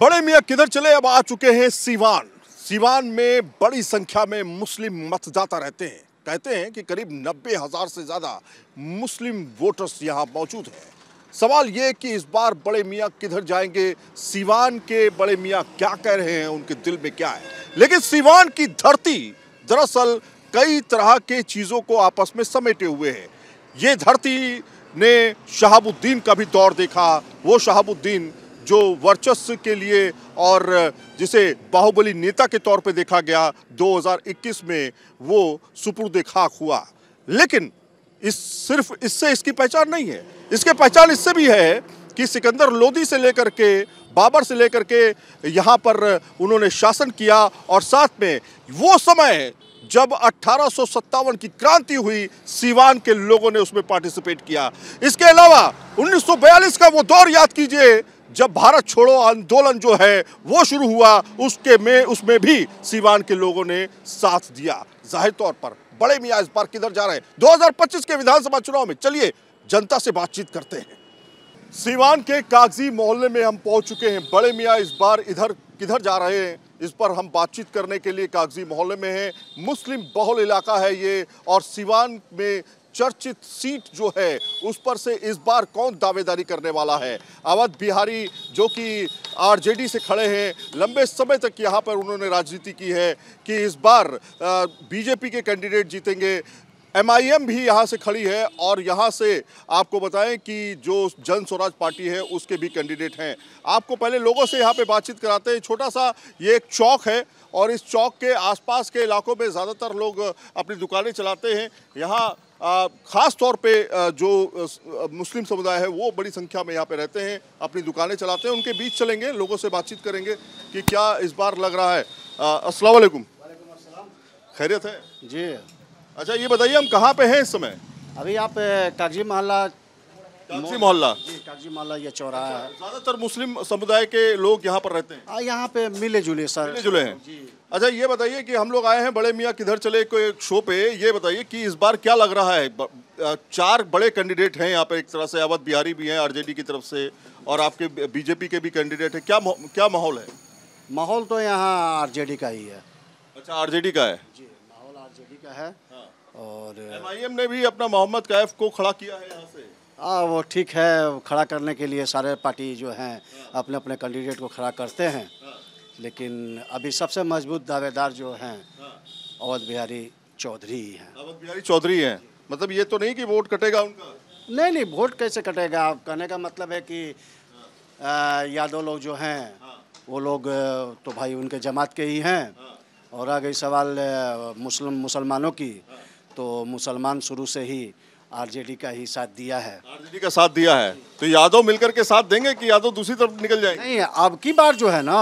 बड़े मियाँ किधर चले, अब आ चुके हैं सीवान। सीवान में बड़ी संख्या में मुस्लिम मतदाता रहते हैं। कहते हैं कि करीब 90,000 से ज्यादा मुस्लिम वोटर्स यहाँ मौजूद हैं। सवाल ये कि इस बार बड़े मियाँ किधर जाएंगे, सीवान के बड़े मियाँ क्या कह रहे हैं, उनके दिल में क्या है। लेकिन सीवान की धरती दरअसल कई तरह के चीजों को आपस में समेटे हुए है। ये धरती ने शहाबुद्दीन का भी दौर देखा, वो शहाबुद्दीन जो वर्चस्व के लिए और जिसे बाहुबली नेता के तौर पे देखा गया, 2021 में वो सुपुर्द खाक हुआ। लेकिन सिर्फ इससे इसकी पहचान नहीं है। इसके पहचान इससे भी है कि सिकंदर लोदी से लेकर के, बाबर से लेकर के यहाँ पर उन्होंने शासन किया, और साथ में वो समय जब 1857 की क्रांति हुई, सीवान के लोगों ने उसमें पार्टिसिपेट किया। इसके अलावा 1942 का वो दौर याद कीजिए, जब भारत छोड़ो आंदोलन जो है वो शुरू हुआ, उसमें भी सीवान के लोगों ने साथ दिया। जाहिर तौर पर बड़े मियाँ इस बार किधर जा रहे हैं 2025 के विधानसभा चुनाव में, चलिए जनता से बातचीत करते हैं। सीवान के कागजी मोहल्ले में हम पहुंच चुके हैं। बड़े मियाँ इस बार इधर किधर जा रहे हैं, इस पर हम बातचीत करने के लिए कागजी मोहल्ले में हैं। मुस्लिम बहुल इलाका है ये, और सीवान में चर्चित सीट जो है उस पर से इस बार कौन दावेदारी करने वाला है। अवध बिहारी जो कि आरजेडी से खड़े हैं, लंबे समय तक यहाँ पर उन्होंने राजनीति की है कि इस बार बीजेपी के कैंडिडेट जीतेंगे। एमआईएम भी यहाँ से खड़ी है, और यहाँ से आपको बताएं कि जो जन स्वराज पार्टी है उसके भी कैंडिडेट हैं। आपको पहले लोगों से यहाँ पे बातचीत कराते हैं। छोटा सा ये एक चौक है, और इस चौक के आसपास के इलाकों में ज़्यादातर लोग अपनी दुकानें चलाते हैं। यहाँ ख़ास तौर पे जो मुस्लिम समुदाय है वो बड़ी संख्या में यहाँ पे रहते हैं, अपनी दुकानें चलाते हैं। उनके बीच चलेंगे, लोगों से बातचीत करेंगे कि क्या इस बार लग रहा है। अस्सलाम वालेकुम। खैरियत है जी। अच्छा, ये बताइए हम कहाँ पे हैं इस समय? अभी आप कागजी मोहल्ला जी, कागजी मोहल्ला ये चौराहा है। ज़्यादातर मुस्लिम समुदाय के लोग यहाँ पर रहते हैं। यहाँ पे मिले जुले सर, मिले जुले हैं जी। अच्छा, ये बताइए कि हम लोग आए हैं बड़े मियाँ किधर चले को एक शो पे। ये बताइए कि इस बार क्या लग रहा है। 4 बड़े कैंडिडेट हैं यहाँ पे, एक तरह से अवध बिहारी भी हैं आरजेडी की तरफ से, और आपके बीजेपी के भी कैंडिडेट हैं। क्या माहौल है? माहौल तो यहाँ आरजेडी का ही है। अच्छा, आरजेडी का है जी, माहौल आरजेडी का है। और एमआईएम ने भी अपना मोहम्मद कैफ को खड़ा किया है यहाँ से। वो ठीक है, खड़ा करने के लिए सारे पार्टी जो हैं अपने अपने कैंडिडेट को खड़ा करते हैं, लेकिन अभी सबसे मजबूत दावेदार जो हैं अवध बिहारी चौधरी ही हैं। अवध बिहारी चौधरी हैं, मतलब ये तो नहीं कि वोट कटेगा उनका? नहीं, वोट कैसे कटेगा। आप कहने का मतलब है कि यादव लोग जो हैं वो लोग तो भाई उनके जमात के ही हैं। और आ गई सवाल मुसलमानों की, तो मुसलमान शुरू से ही आरजेडी का ही साथ दिया है। आरजेडी का साथ दिया है, तो यादव मिलकर के साथ देंगे कि यादव दूसरी तरफ निकल जाएंगे? नहीं, अब की बार जो है ना,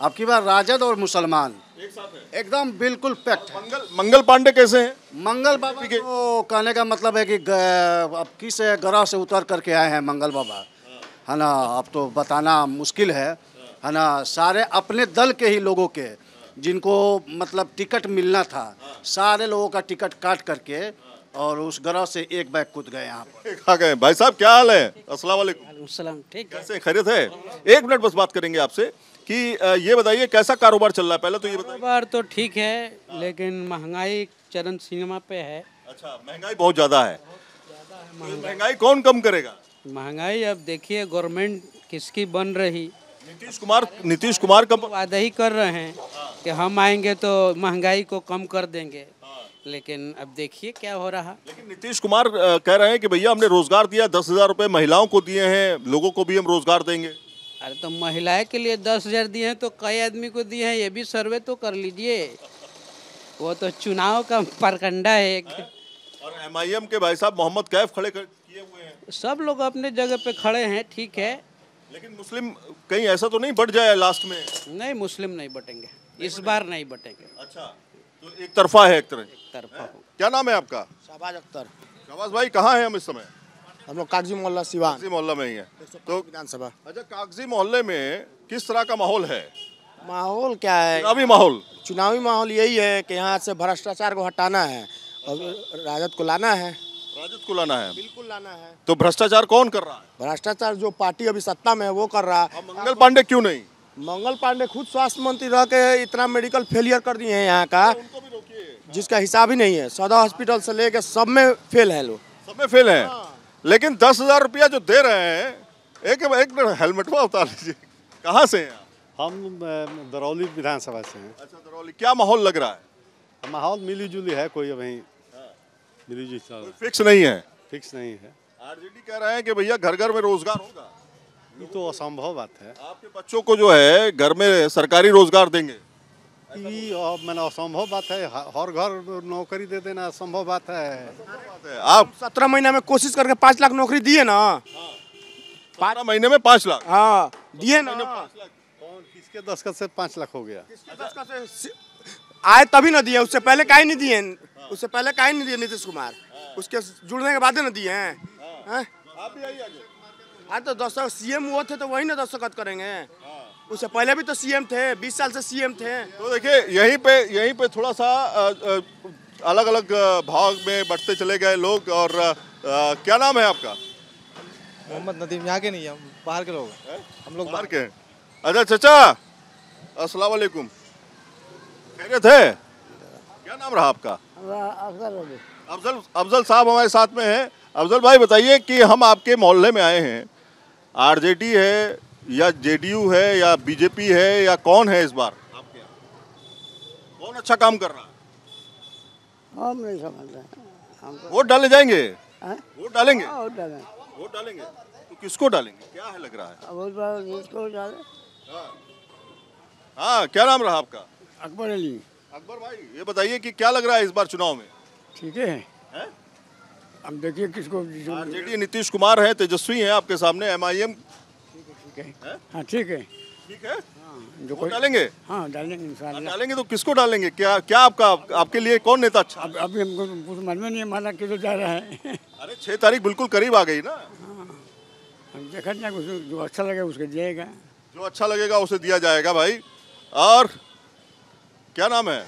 अब की बार राजद और मुसलमान एक साथ है, एकदम बिल्कुल पैक्ट है। मंगल पांडे कैसे हैं? मंगल बाबा तो कहने का मतलब है कि अब किस ग्रह से उतर करके आए हैं मंगल बाबा, है ना। अब तो बताना मुश्किल है ना। सारे अपने दल के ही लोगों के, जिनको मतलब टिकट मिलना था, सारे लोगों का टिकट काट करके और उस ग्रह से एक बैग कूद गए यहाँ पर। आ गए। भाई साहब क्या हाल है? अस्सलाम वालेकुम। सलाम, ठीक है। कैसे, खैरियत है? 1 मिनट बस बात करेंगे आपसे कि ये बताइए कैसा कारोबार चल रहा है। पहले तो ये बताइए। कारोबार तो ठीक है, लेकिन महंगाई चरम सीमा पे है। अच्छा, महंगाई बहुत ज़्यादा है। महंगाई कौन कम करेगा? महंगाई अब देखिए, गवर्नमेंट किसकी बन रही। नीतीश कुमार कब वादा ही कर रहे हैं कि हम आएंगे तो महंगाई को कम कर देंगे, लेकिन अब देखिए क्या हो रहा। लेकिन नीतीश कुमार कह रहे हैं कि भैया हमने रोजगार दिया, 10,000 रुपये महिलाओं को दिए हैं, लोगों को भी हम रोजगार देंगे। अरे तो महिलाएं के लिए 10,000 दिए हैं तो कई आदमी को दिए हैं, ये भी सर्वे तो कर लीजिए। वो तो चुनाव का परकंडा है एक। और एमआईएम के भाई साहब मोहम्मद कैफ किए हुए हैं। सब लोग अपने जगह पे खड़े हैं, ठीक है। लेकिन मुस्लिम कहीं ऐसा तो नहीं बढ़ जाए लास्ट में? नहीं, मुस्लिम नहीं बटेंगे इस बार, नहीं बटेंगे। अच्छा, तो एक तरफा है, एक तरफा हो। क्या नाम है आपका? शहबाज अख्तर। शहबाज भाई, कहाँ हैं हम इस समय? हम लोग कागजी मोहल्ला सीवान, कागजी मोहल्ला में ही है। तो विधानसभा। अच्छा, कागजी मोहल्ले में किस तरह का माहौल है? माहौल क्या है? चुनावी माहौल। चुनावी माहौल यही है कि यहाँ से भ्रष्टाचार को हटाना है और राजद को लाना है। राजद को लाना है? बिल्कुल लाना है। तो भ्रष्टाचार कौन कर रहा है? भ्रष्टाचार जो पार्टी अभी सत्ता में है वो कर रहा है। मंगल पांडे क्यों नहीं? मंगल पांडे खुद स्वास्थ्य मंत्री रह के इतना मेडिकल फेलियर कर दिए हैं यहाँ का, जिसका हिसाब ही नहीं है। सदर हॉस्पिटल से लेके सब में फेल है लोग, सब में फेल है। लेकिन 10,000 रुपया जो दे रहे हैं, एक हेलमेट में उतार लीजिए। कहाँ से हैं? हम दरौली विधानसभा से हैं। अच्छा, दरौली। क्या माहौल लग रहा है? माहौल मिली जुली है, कोई अभी मिली जुली चल रहा है। फिक्स नहीं है? फिक्स नहीं है। आरजेडी कह रहे हैं कि भैया घर घर में रोजगार होगा। ये तो असंभव बात है। आपके बच्चों को जो है घर में सरकारी रोजगार देंगे, ये मैंने असंभव बात है। हर घर नौकरी दे देना असंभव बात है। आप 17 महीना में कोशिश करके 5 लाख नौकरी दिए ना। 12 महीने में 5 लाख? हाँ दिए ना। कौन किसके दस्तखत से 5 लाख हो गया? आए तभी ना दिए, उससे पहले काहे नहीं दिए? उससे पहले काहे नहीं दिए नीतीश कुमार? उसके जुड़ने के बाद ना दिए हैं। आप भी आइए आगे। आज तो दस्तखत सीएम हुए थे तो वही ना दस्तखत करेंगे। उससे पहले भी तो सीएम थे, 20 साल से सीएम थे। तो देखिए यहीं पे थोड़ा सा अलग अलग भाग में बढ़ते चले गए लोग। और क्या नाम है आपका? मोहम्मद नदीम। यहाँ के नहीं है, हम बाहर के लोग हैं। हम लोग बाहर के हैं। अच्छा चाचा, अस्सलाम वालेकुम, खैरियत है? क्या नाम रहा आपका? अफजल साहब हमारे साथ में हैं। अफजल भाई बताइए कि हम आपके मोहल्ले में आए हैं, आरजेडी है या जेडीयू है या बीजेपी है या कौन है इस बार आपके यहाँ? कौन अच्छा काम कर रहा है? हम नहीं समझ रहे हैं। हम वोट डाले जाएंगे? वोट डालेंगे? वोट डालेंगे तो किसको डालेंगे? क्या है लग रहा है? जिसको डाले। हाँ, क्या नाम रहा आपका? अकबर अली। अकबर भाई, ये बताइए कि क्या लग रहा है इस बार चुनाव में? ठीक है, अब देखिए किसको। आरजेडी नीतीश कुमार है, तेजस्वी है आपके सामने, एमआईएम। ठीक है, हाँ ठीक है। ठीक है, जो वोट डालेंगे? हाँ डालेंगे इंशाल्लाह। डालेंगे तो किसको डालेंगे? क्या क्या आपके लिए कौन नेता अच्छा? अभी हमको कुछ समझ में नहीं हमारा किधर जा रहा है। अरे 6 तारीख बिल्कुल करीब आ गई ना। हम देखा जाए, जो अच्छा लगे उसको दिएगा। जो अच्छा लगेगा उसे दिया जाएगा भाई। और क्या नाम है?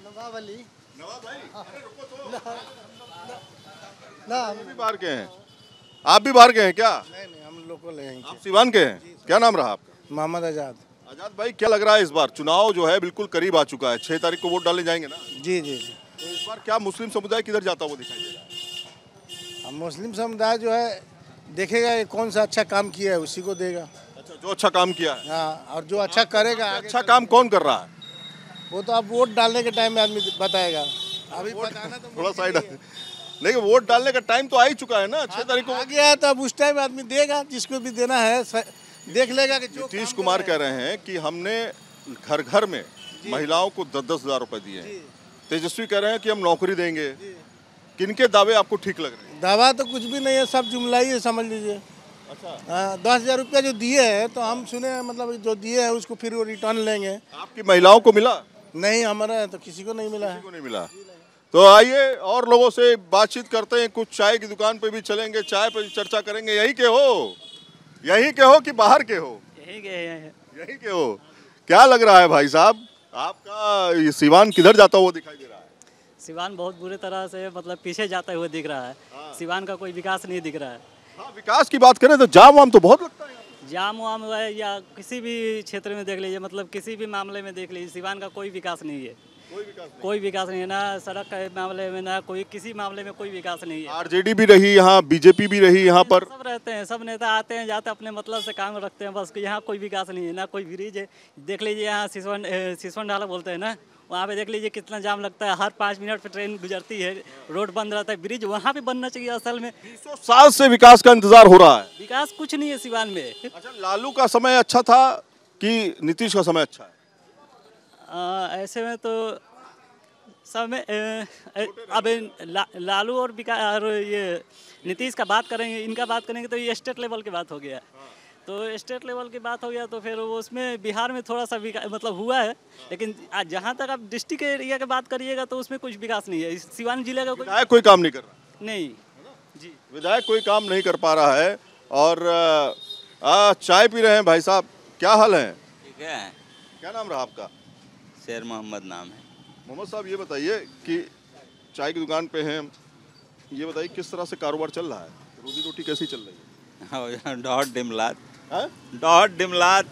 नवाब अली। नवाब भाई, अरे रुको तो। ना आप भी बाहर के हैं? आप भी बाहर के हैं क्या? नहीं, हम लोकल हैं। आप सिवान के हैं? क्या नाम रहा आपका? मोहम्मद आजाद। आजाद भाई, क्या लग रहा है इस बार चुनाव जो है बिल्कुल करीब आ चुका है, 6 तारीख को वोट डालने जाएंगे ना? जी जी। तो इस बार क्या मुस्लिम समुदाय किधर जाता वो दिखाई दे रहा है? अब मुस्लिम समुदाय जो है देखेगा ये कौन सा अच्छा काम किया है उसी को देगा। अच्छा, जो अच्छा काम किया है। हाँ, और जो अच्छा करेगा आगे अच्छा काम कौन कर रहा है? वो तो अब वोट डालने के टाइम में आदमी बताएगा। अभी बताना तो थोड़ा साइड। लेकिन वोट डालने का टाइम तो आ ही चुका है ना, 6 तारीख को। आ गया है तो अब उस टाइम आदमी देगा, जिसको भी देना है देख लेगा कि जो नीतीश कुमार कह रहे हैं कि हमने घर घर में महिलाओं को 10-10 हजार रुपए दिए। तेजस्वी कह रहे हैं कि हम नौकरी देंगे। किनके दावे आपको ठीक लग रहे हैं? दावा तो कुछ भी नहीं है, सब जुमला ही है, समझ लीजिए। अच्छा, हाँ, 10,000 रुपया जो दिए हैं तो हम सुने, मतलब जो दिए हैं उसको फिर वो रिटर्न लेंगे। आपकी महिलाओं को मिला? नहीं, हमारा तो किसी को नहीं मिला है। किसी को नहीं मिला। तो आइए और लोगों से बातचीत करते हैं, कुछ चाय की दुकान पे भी चलेंगे, चाय पे भी चर्चा करेंगे। यहीं के हो? यहीं के हो कि बाहर के हो? यही के हैं। यहीं के हो। क्या लग रहा है भाई साहब, आपका ये सिवान किधर जाता हुआ दिखाई दे रहा है? सिवान बहुत बुरे तरह से मतलब पीछे जाता हुआ दिख रहा है। सिवान का कोई विकास नहीं दिख रहा है। हाँ, विकास की बात करें तो जाम वाम तो बहुत लगता है। जाम वाम है या किसी भी क्षेत्र में देख लीजिए, मतलब किसी भी मामले में देख लीजिए, सिवान का कोई विकास नहीं है। कोई विकास नहीं है, ना सड़क के मामले में, ना कोई किसी मामले में कोई विकास नहीं है। आरजेडी भी रही यहाँ, बीजेपी भी रही यहाँ पर। सब रहते हैं, सब नेता आते हैं जाते हैं, अपने मतलब से काम रखते हैं, बस यहाँ कोई विकास नहीं है, ना कोई ब्रिज है। देख लीजिए यहाँ सिसवन ढाला बोलते हैं ना, वहाँ पे देख लीजिए कितना जाम लगता है। हर 5 मिनट पे ट्रेन गुजरती है, रोड बंद रहता है। ब्रिज वहाँ पे बनना चाहिए असल में। 200 साल से विकास का इंतजार हो रहा है। विकास कुछ नहीं है सिवान में। अच्छा, लालू का समय अच्छा था कि नीतीश का समय अच्छा है? ऐसे में तो समय अब लालू और ये नीतीश का बात करेंगे, इनका बात करेंगे तो ये स्टेट लेवल की बात हो गया। तो स्टेट लेवल की बात हो गया तो फिर उसमें बिहार में थोड़ा सा मतलब हुआ है, लेकिन जहाँ तक आप डिस्ट्रिक्ट एरिया की बात करिएगा तो उसमें कुछ विकास नहीं है। सिवान जिले का विधायक कोई काम नहीं कर रहा? नहीं जी, विधायक कोई काम नहीं कर पा रहा है। और चाय पी रहे हैं भाई साहब, क्या हाल है? ठीक है। क्या नाम रहा आपका? शेर मोहम्मद नाम है। मोहम्मद साहब, ये बताइए कि चाय की दुकान पे हैं, ये बताइए किस तरह से कारोबार चल रहा है, रोजी रोटी कैसी चल रही है? डॉट डिमलात, डॉट डिमलात।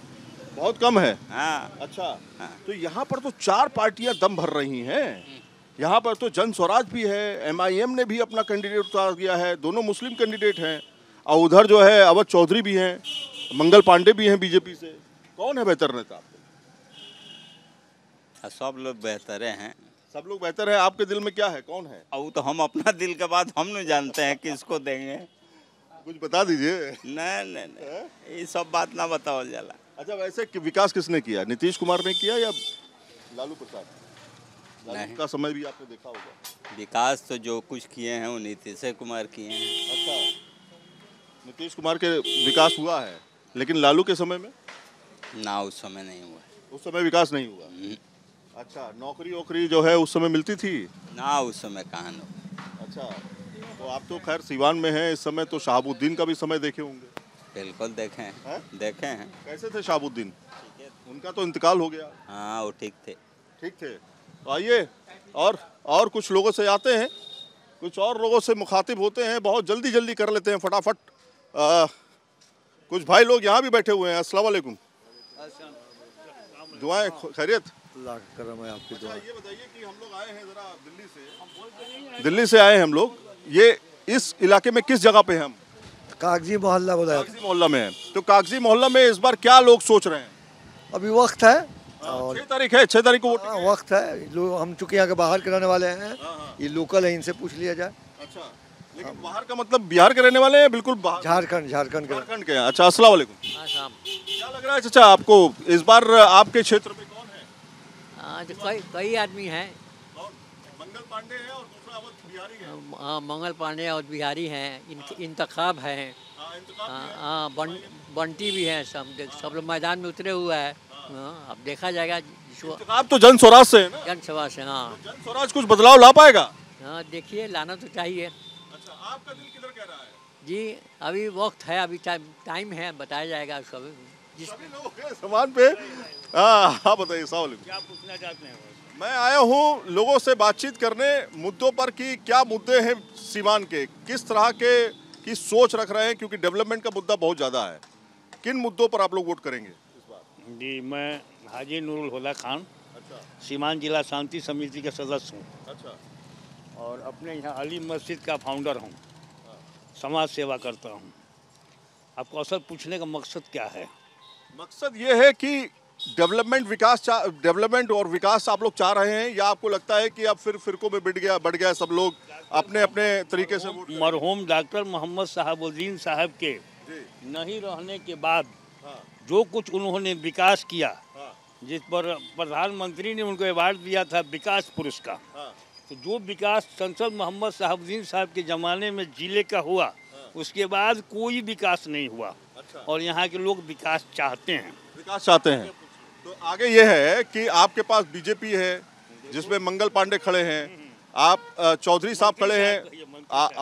बहुत कम है। हाँ। अच्छा। हाँ। तो यहाँ पर तो 4 पार्टियां दम भर रही हैं। यहाँ पर तो जन स्वराज भी है, MIM ने भी अपना कैंडिडेट उतार दिया है, दोनों मुस्लिम कैंडिडेट हैं, और उधर जो है अवध चौधरी भी हैं, मंगल पांडे भी हैं बीजेपी से। कौन है बेहतर नेता आपको? सब लोग बेहतर हैं। सब लोग बेहतर है। आपके दिल में क्या है, कौन है? अब तो हम अपना दिल का बात हम नहीं जानते हैं किसको देंगे। कुछ बता दीजिए। नहीं, ये सब बात ना बताओ जाला। अच्छा, वैसे विकास किसने किया? नीतीश कुमार ने किया या लालू प्रसाद? लालू का समय भी आपने देखा होगा। विकास तो जो कुछ किए हैं वो नीतीश कुमार किए हैं। अच्छा, नीतीश कुमार के विकास हुआ है, लेकिन लालू के समय में ना, उस समय नहीं हुआ। उस समय विकास नहीं हुआ। अच्छा, नौकरी वोकरी जो है उस समय मिलती थी ना, उस समय कहाँ न। अच्छा, तो आप तो खैर सीवान में हैं इस समय, तो शहाबुद्दीन का भी समय देखे होंगे। बिल्कुल देखे हैं। देखे हैं। कैसे थे शहाबुद्दीन? उनका तो इंतकाल हो गया। हाँ, वो ठीक थे। ठीक थे। तो आइए और कुछ लोगों से आते हैं, कुछ और लोगों से मुखातिब होते हैं। बहुत जल्दी कर लेते हैं फटाफट। कुछ भाई लोग यहाँ भी बैठे हुए हैं। अस्सलाम वालेकुम। दुआएं खैरियत? अल्लाह का करम है आपकी दुआ। ये बताइए कि हम लोग आए हैं जरा दिल्ली से आए हैं हम लोग। ये इस इलाके में किस जगह पे हैं हम? कागजी मोहल्ला बताया। कागजी मोहल्ला में है। तो कागजी मोहल्ला में इस बार क्या लोग सोच रहे हैं? अभी वक्त है और 6 तारीख है, 6 तारीख को वोट। वक्त है। हम चूंकि यहाँ के बाहर के रहने वाले हैं, ये लोकल है, इनसे पूछ लिया जाए। अच्छा, लेकिन बाहर का मतलब बिहार के रहने वाले हैं? बिल्कुल बाहर। झारखंड के हैं। अच्छा, अस्सलाम वालेकुम। क्या लग रहा है चाचा आपको इस बार आपके क्षेत्र में कौन है? कई आदमी हैं। मंगल पांडे हैं और दूसरा अवध बिहारी है। हाँ, मंगल पांडे और बिहारी हैं। इंतखाब है। हाँ, बंटी भी है। सब लोग मैदान में उतरे हुए हैं। अब देखा जाएगा। आप तो जन स्वराज से है ना? जन स्वराज से। हाँ, जन स्वराज कुछ बदलाव ला पाएगा? हाँ, देखिए, लाना तो चाहिए। अच्छा, आपका दिल किधर कह रहा है? जी, अभी वक्त है, अभी टाइम है, बताया जाएगा सब। सभी लोग हैं समान पे। हाँ, बताइए। क्या पूछना चाहते हैं? मैं आया हूँ लोगों से बातचीत करने मुद्दों पर कि क्या मुद्दे हैं सीवान के, किस तरह की सोच रख रहे हैं, क्योंकि डेवलपमेंट का मुद्दा बहुत ज़्यादा है। किन मुद्दों पर आप लोग वोट करेंगे इस बार? जी, मैं हाजी नूरुल हुदा खान। अच्छा। सीवान जिला शांति समिति का सदस्य हूँ। अच्छा। और अपने यहाँ अली मस्जिद का फाउंडर हूँ। समाज सेवा करता हूँ। आपको असल पूछने का मकसद क्या है? मकसद ये है कि डेवलपमेंट और विकास आप लोग चाह रहे हैं, या आपको लगता है कि अब फिर फिरकों में बढ़ गया सब लोग अपने अपने तरीके से? मरहूम डॉक्टर मोहम्मद शहाबुद्दीन साहब के नहीं रहने के बाद जो कुछ उन्होंने विकास किया, जिस पर प्रधानमंत्री ने उनको अवार्ड दिया था विकास पुरस्कार, तो जो विकास संसद मोहम्मद शहाबुद्दीन साहब के ज़माने में जिले का हुआ, उसके बाद कोई विकास नहीं हुआ। और यहाँ के लोग विकास चाहते हैं। तो आगे ये है कि आपके पास बीजेपी है जिसमें मंगल पांडे खड़े हैं, आप चौधरी साहब खड़े हैं,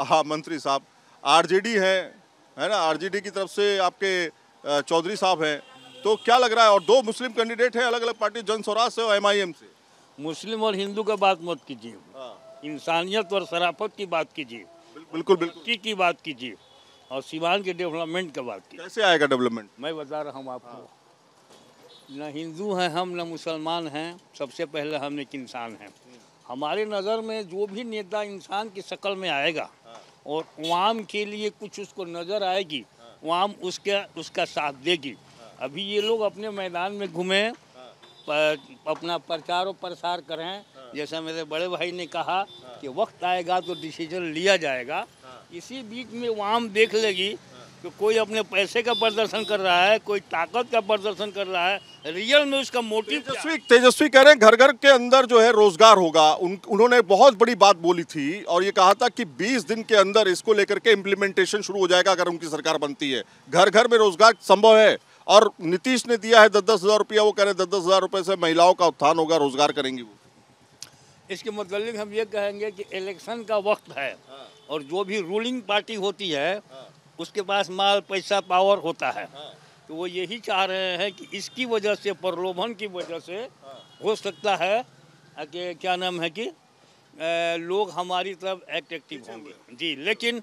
हाँ मंत्री साहब, आरजेडी है ना, आरजेडी की तरफ से आपके चौधरी साहब हैं। तो क्या लग रहा है? और 2 मुस्लिम कैंडिडेट हैं अलग अलग पार्टी, जन स्वराज से और MIM से। मुस्लिम और हिंदू का बात मत कीजिए, इंसानियत और शराफत की बात कीजिए। बिल्कुल की बात कीजिए और सीवान के डेवलपमेंट की बात कीजिए। कैसे आएगा डेवलपमेंट? मैं बता रहा हूँ आपको। न हिंदू हैं हम, न मुसलमान हैं। सबसे पहले हम एक इंसान हैं। हमारे नज़र में जो भी नेता इंसान की शक्ल में आएगा और अवाम के लिए कुछ उसको नज़र आएगी, अवाम उसका साथ देगी। अभी ये लोग अपने मैदान में घूमें, अपना प्रचार और प्रसार करें। जैसा मेरे बड़े भाई ने कहा कि वक्त आएगा तो डिसीजन लिया जाएगा। इसी बीच में अवाम देख लेगी कि कोई अपने पैसे का प्रदर्शन कर रहा है, कोई ताकत का प्रदर्शन कर रहा है, रियल में उसका मोटिव। तेजस्वी कह रहे हैं घर के अंदर जो है रोजगार होगा। उन्होंने बहुत बड़ी बात बोली थी और ये कहा था कि 20 दिन के अंदर इसको लेकर के इम्प्लीमेंटेशन शुरू हो जाएगा अगर उनकी सरकार बनती है। घर में रोजगार संभव है। और नीतीश ने दिया है 10-10 हज़ार रुपया। वो कह रहे हैं 10-10 हज़ार रुपये से महिलाओं का उत्थान होगा, रोजगार करेंगी वो। इसके मतलब हम ये कहेंगे कि इलेक्शन का वक्त है और जो भी रूलिंग पार्टी होती है उसके पास माल, पैसा, पावर होता है। तो वो यही चाह रहे हैं कि इसकी वजह से, प्रलोभन की वजह से हो सकता है कि क्या नाम है कि लोग हमारी तरफ एक्टिव होंगे। जी, लेकिन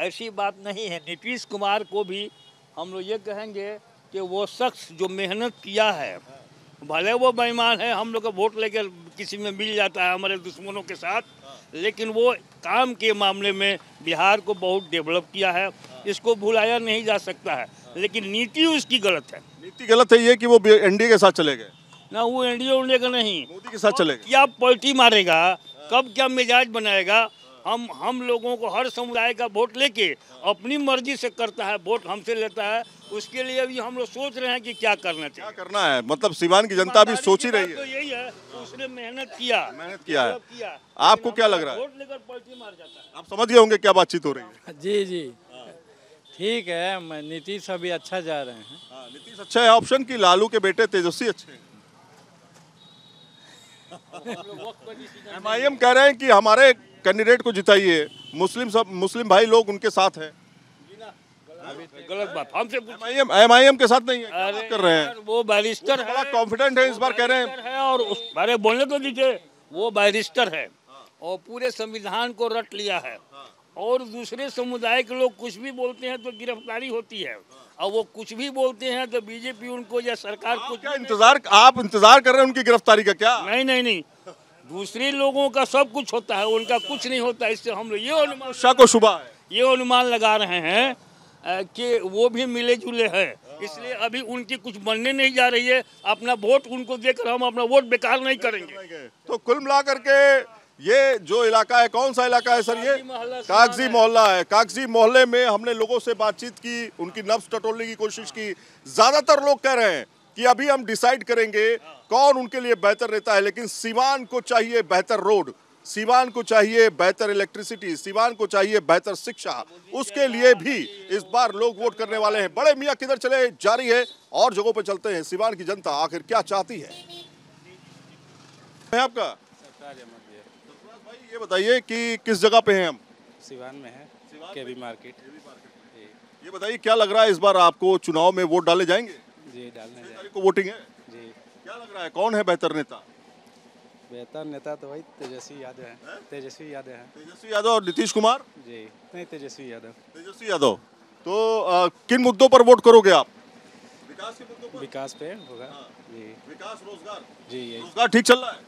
ऐसी बात नहीं है। नीतीश कुमार को भी हम लोग ये कहेंगे कि वो शख्स जो मेहनत किया है, भले वो बेईमान है, हम लोग को वोट लेकर किसी में मिल जाता है हमारे दुश्मनों के साथ, लेकिन वो काम के मामले में बिहार को बहुत डेवलप किया है, इसको भुलाया नहीं जा सकता है। लेकिन नीति उसकी गलत है। नीति गलत है ये कि वो एनडीए के साथ चले गए ना, वो एनडीए का नहीं, मोदी के साथ चले गए। क्या पलटी मारेगा, कब क्या मिजाज बनाएगा। हम लोगों को हर समुदाय का वोट लेके अपनी मर्जी से करता है, वोट हमसे लेता है, उसके लिए भी हम लोग सोच रहे हैं कि क्या करना चाहिए, क्या करना है। मतलब सीवान की जनता भी सोच ही रही तो है। यही है, उसने मेहनत किया है। आपको क्या लग रहा है? वोट लेकर पलटी मार जाता है। आप समझ गए होंगे क्या बातचीत हो रही है। जी जी ठीक है, नीतीश अभी अच्छा जा रहे हैं। नीतीश अच्छा है ऑप्शन की लालू के बेटे तेजस्वी अच्छे हैं। एमआईएम कह रहे हैं कि हमारे कैंडिडेट को जिताइए, मुस्लिम भाई लोग उनके साथ हैं। गलत बात, हमसे एमआईएम के साथ नहीं है, क्या बात कर रहे हैं। वो बैरिस्टर है, बड़ा कॉन्फिडेंट है इस बार, कह रहे हैं। और अरे बोलने तो दीजिए, वो बैरिस्टर है और पूरे संविधान को रट लिया है, और दूसरे समुदाय के लोग कुछ भी बोलते हैं तो गिरफ्तारी होती है, और वो कुछ भी बोलते हैं तो बीजेपी उनको या सरकार को क्या आप इंतजार कर रहे हैं उनकी गिरफ्तारी का? क्या नहीं, दूसरे लोगों का सब कुछ होता है, उनका कुछ नहीं होता। इससे हम लोग ये अनुमान लगा रहे हैं कि वो भी मिले जुले हैं, इसलिए अभी उनकी कुछ बनने नहीं जा रही है। अपना वोट उनको देकर हम अपना वोट बेकार नहीं करेंगे। तो कुल मिला करके ये जो इलाका है, कौन सा इलाका है सर? ये कागजी मोहल्ला है। कागजी मोहल्ले में हमने लोगों से बातचीत की, उनकी नब्ज टटोलने की कोशिश की। ज्यादातर लोग कह रहे हैं कि अभी हम डिसाइड करेंगे कौन उनके लिए बेहतर रहता है, लेकिन सीवान को चाहिए बेहतर रोड, सीवान को चाहिए बेहतर इलेक्ट्रिसिटी, सीवान को चाहिए बेहतर शिक्षा। उसके लिए भी इस बार लोग वोट करने वाले हैं। बड़े मियाँ किधर चले जारी है, और जगहों पे चलते हैं। सीवान की जनता आखिर क्या चाहती है आपका? भाई ये बताइए कि किस जगह पे हैं हम? सीवान में है, केबी मार्केट। ये बताइए क्या लग रहा है इस बार आपको चुनाव में वोट डाले जाएंगे? जी डालने जाएंगे। को वोटिंग है जी। क्या लग रहा है कौन है बेहतर नेता? बेहतर नेता तो वही तेजस्वी यादव है। तेजस्वी यादव और नीतीश कुमार? जी नहीं, तेजस्वी यादव। तो किन मुद्दों पर वोट करोगे आप? विकास के मुद्दों पर? विकास पे होगा। जी विकास, रोजगार। जी यही। रोजगार ठीक चल रहा है?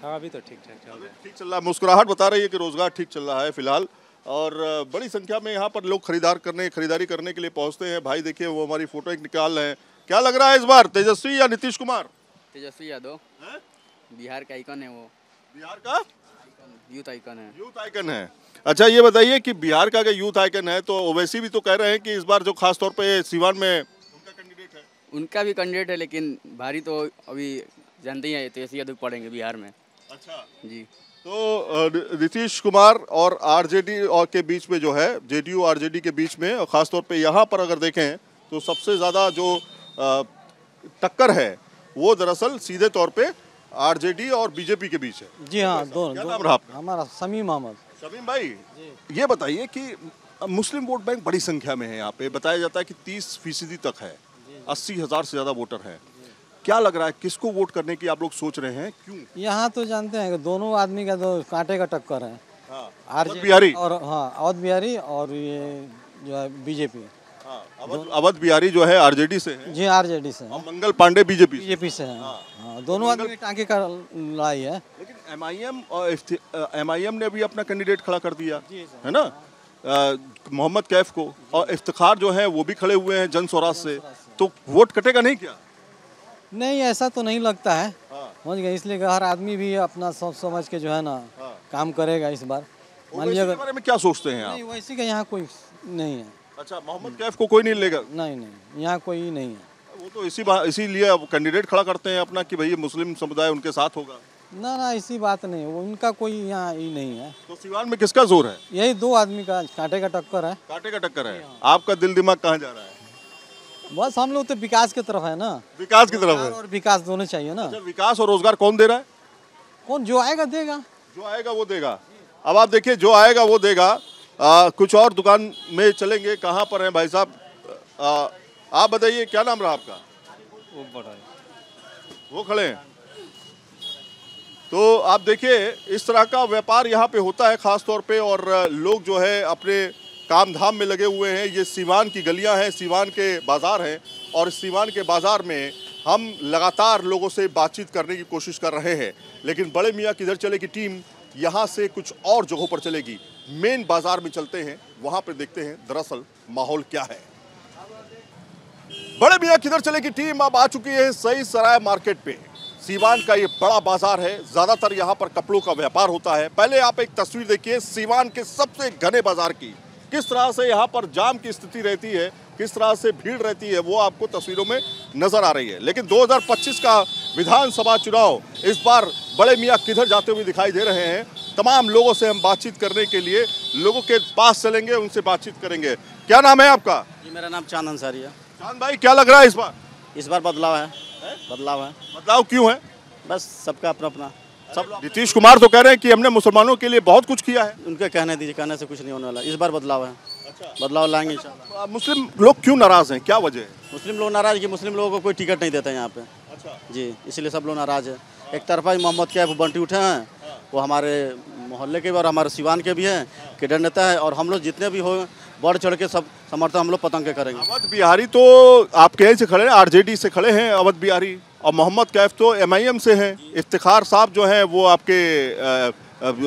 हाँ अभी तो ठीक ठाक चल रहा है। ठीक चल रहा है। मुस्कुराहट बता रही है कि रोजगार ठीक चल रहा है फिलहाल, और बड़ी संख्या में यहाँ पर लोग खरीदारी करने के लिए पहुँचते हैं। भाई देखिए वो हमारी फोटो एक निकाल रहे हैं। क्या लग रहा है इस बार, तेजस्वी या नीतीश कुमार? तेजस्वी यादव, बिहार का आइकन है वो। बिहार का यूथ आइकन है। यूथ आइकन है। अच्छा ये बताइए कि बिहार का अगर यूथ आइकन है तो ओवैसी भी तो कह रहे हैं कि इस बार जो खास तौर पे सीवान में उनका भी कैंडिडेट है, लेकिन भारी तो अभी जानते ही हैं तेजस्वी यादव पड़ेंगे बिहार में। अच्छा जी। तो नीतीश कुमार और आरजेडी और के बीच में जो है, जेडीयू आरजेडी के बीच में, और खास तौर पे यहाँ पर अगर देखें तो सबसे ज़्यादा जो टक्कर है वो दरअसल सीधे तौर पे आरजेडी और बीजेपी के बीच है। जी हाँ, दोनों। क्या नाम रहा आपका? हमारा शमीम अहमद। शमीम भाई, ये बताइए कि मुस्लिम वोट बैंक बड़ी संख्या में है यहाँ पे, बताया जाता है कि 30% तक है, 80,000 से ज़्यादा वोटर हैं। क्या लग रहा है किसको वोट करने की आप लोग सोच रहे हैं, क्यों? यहाँ तो जानते हैं कि दोनों आदमी का तो कांटे का टक्कर है। अवध बिहारी और हाँ, अवध बिहारी और ये जो है बीजेपी। अवध बिहारी जो है आरजेडी से है। जी आरजेडी से। और मंगल पांडे बीजेपी से हैं। हाँ, दोनों आदमी टांके का लड़ाई है। लेकिन एमआईएम ने भी अपना कैंडिडेट खड़ा कर दिया है ना, मोहम्मद कैफ को, और इफ्तिखार जो है वो भी खड़े हुए हैं जन स्वराज से। तो वोट कटेगा नहीं क्या? नहीं, ऐसा तो नहीं लगता है, समझ गए। इसलिए हर आदमी भी अपना सोच समझ के जो है ना काम करेगा इस बार। मान लीजिए बारे में क्या सोचते हैं आप? नहीं, वैसे का यहाँ कोई नहीं है। अच्छा, मोहम्मद कैफ को कोई नहीं लेगा? नहीं, यहाँ कोई नहीं है। वो तो इसीलिए अब कैंडिडेट खड़ा करते हैं अपना कि भाई मुस्लिम समुदाय उनके साथ होगा। ना इसी बात नहीं, उनका कोई यहाँ ही नहीं है। तो सीवान में किसका जोर है? यही दो आदमी का कांटे का टक्कर है। कांटे का टक्कर है। आपका दिल दिमाग कहाँ जा रहा है? बस हम लोग तो विकास की तरफ है ना। विकास की तरफ है। और विकास दोनों चाहिए ना। अच्छा, विकास और रोजगार कौन दे रहा है? कौन जो आएगा देगा। जो आएगा वो देगा। अब आप देखिए, जो आएगा वो देगा। कुछ और दुकान में चलेंगे। कहाँ पर हैं भाई साहब? आप बताइए क्या नाम रहा आपका? वो खड़े हैं। तो आप देखिए इस तरह का व्यापार यहाँ पे होता है खास तौर पे, और लोग जो है अपने काम धाम में लगे हुए हैं। ये सीवान की गलियां हैं, सीवान के बाज़ार हैं और इस सीवान के बाज़ार में हम लगातार लोगों से बातचीत करने की कोशिश कर रहे हैं। लेकिन बड़े मियाँ किधर चले की टीम यहाँ से कुछ और जगहों पर चलेगी। मेन बाज़ार में चलते हैं, वहाँ पर देखते हैं दरअसल माहौल क्या है। बड़े मियाँ किधर चले की टीम अब आ चुकी है सही सराय मार्केट पे। सीवान का ये बड़ा बाजार है, ज़्यादातर यहाँ पर कपड़ों का व्यापार होता है। पहले आप एक तस्वीर देखिए सीवान के सबसे घने बाजार की, किस तरह से यहाँ पर जाम की स्थिति रहती है, किस तरह से भीड़ रहती है, वो आपको तस्वीरों में नजर आ रही है। लेकिन 2025 का विधानसभा चुनाव इस बार बड़े मियाँ किधर जाते हुए दिखाई दे रहे हैं। तमाम लोगों से हम बातचीत करने के लिए लोगों के पास चलेंगे, उनसे बातचीत करेंगे। क्या नाम है आपका? जी मेरा नाम चांद अंसारी है। चांद भाई, क्या लग रहा है इस बार? इस बार बदलाव है, बदलाव है। बदलाव क्यों है? बस सबका अपना अपना सब। नीतीश कुमार तो कह रहे हैं कि हमने मुसलमानों के लिए बहुत कुछ किया है। उनके कहने दीजिए, कहने से कुछ नहीं होने वाला। इस बार बदलाव है। अच्छा। बदलाव लाएंगे इंशाल्लाह। मुस्लिम लोग क्यों नाराज हैं, क्या वजह है? मुस्लिम लोग नाराज कि मुस्लिम लोगों को कोई टिकट नहीं देता यहाँ पे। अच्छा जी, इसलिए सब लोग नाराज है। एक तरफा ही मोहम्मद कैफ बंटी उठे हैं, वो हमारे मोहल्ले के भी और हमारे सिवान के भी हैं, केडर नेता है। और हम लोग जितने भी हो बढ़ चढ़ के सब समर्थन हम लोग पतंग के करेंगे। अवध बिहारी तो आपके यहीं से खड़े हैं, आरजेडी से खड़े हैं अवध बिहारी, और मोहम्मद कैफ तो एमआईएम से हैं। इफ्तिखार साहब जो हैं वो आपके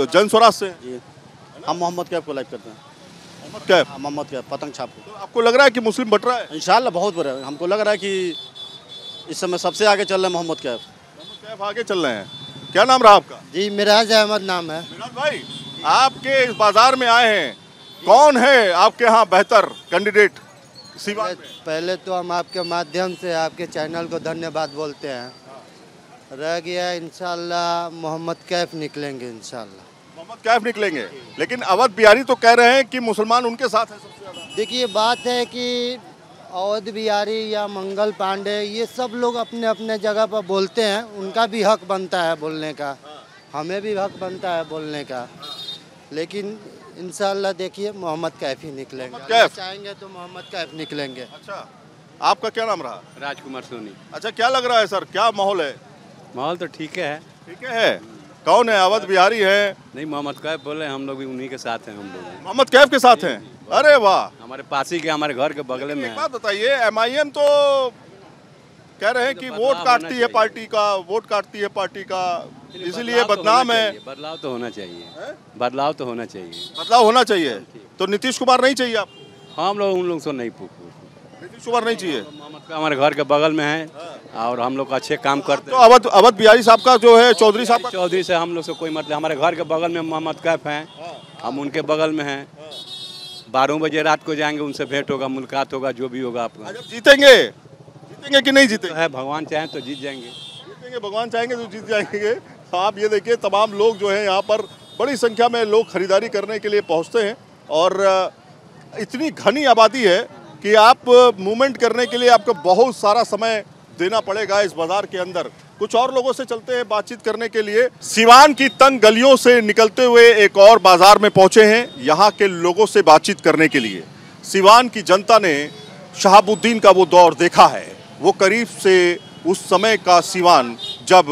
जन स्वराज से हैं। हम मोहम्मद कैफ को लाइक करते हैं। मोहम्मद कैफ? मोहम्मद कैफ पतंग छाप को। तो आपको लग रहा है कि मुस्लिम बट रहा है? इंशाल्लाह बहुत बड़ा है। हमको लग रहा है कि इस समय सबसे आगे चल रहे हैं मोहम्मद कैफ। मोहम्मद कैफ आगे चल रहे हैं। क्या नाम रहा आपका? जी मिराज अहमद नाम है। मिराज भाई, आपके इस बाजार में आए हैं, कौन है आपके यहाँ बेहतर कैंडिडेट सीवान में? पहले तो हम आपके माध्यम से आपके चैनल को धन्यवाद बोलते हैं। रह गया इंशाल्लाह मोहम्मद कैफ निकलेंगे, इंशाल्लाह मोहम्मद कैफ निकलेंगे। लेकिन अवध बिहारी तो कह रहे हैं कि मुसलमान उनके साथ है सबसे ज्यादा। देखिए बात है कि अवध बिहारी या मंगल पांडे ये सब लोग अपने अपने जगह पर बोलते हैं, उनका भी हक बनता है बोलने का, हमें भी हक बनता है बोलने का। लेकिन इंशाल्लाह देखिए मोहम्मद कैफ ही निकलेंगे। चाहेंगे तो मोहम्मद कैफ निकलेंगे। अच्छा, आपका क्या नाम रहा? राजकुमार सोनी। अच्छा, क्या लग रहा है सर, क्या माहौल है? माहौल तो ठीक है। ठीक है। कौन है? अवध बिहारी है? नहीं, मोहम्मद कैफ बोले, हम लोग भी उन्हीं के साथ हैं। हम लोग मोहम्मद कैफ के साथ हैं? अरे वाह, हमारे पास ही के, हमारे घर के बगल में। एक बात बताइए, एमआईएम तो कह रहे हैं कि वोट काटती है पार्टी का, वोट काटती है पार्टी का, इसीलिए बदनाम है। बदलाव तो होना चाहिए, बदलाव तो होना चाहिए, बदलाव होना चाहिए। तो नीतीश कुमार नहीं चाहिए आपको? हम लोग उन लोग से नहीं नीतीश कुमार नहीं चाहिए। हमारे घर के बगल में है और हम लोग अच्छे काम करते हैं। तो अवध बिहारी साहब का जो है, चौधरी साहब, चौधरी से हम लोग से कोई मतलब, हमारे घर के बगल में मोहम्मद कैफ हैं, हम उनके बगल में हैं। 12 बजे रात को जाएंगे, उनसे भेंट होगा, मुलाकात होगा, जो भी होगा। आपका जीतेंगे? जीतेंगे कि नहीं जीतेंगे? है, भगवान चाहें तो जीत जाएंगे। जीतेंगे, भगवान चाहेंगे तो जीत जाएंगे। आप ये देखिए, तमाम लोग जो है यहाँ पर बड़ी संख्या में लोग खरीदारी करने के लिए पहुँचते हैं और इतनी घनी आबादी है कि आप मूवमेंट करने के लिए आपको बहुत सारा समय देना पड़ेगा इस बाजार के अंदर। कुछ और लोगों से चलते हैं बातचीत करने के लिए। सीवान की तंग गलियों से निकलते हुए एक और बाजार में पहुंचे हैं, यहाँ के लोगों से बातचीत करने के लिए। सीवान की जनता ने शहाबुद्दीन का वो दौर देखा है, वो करीब से उस समय का सीवान जब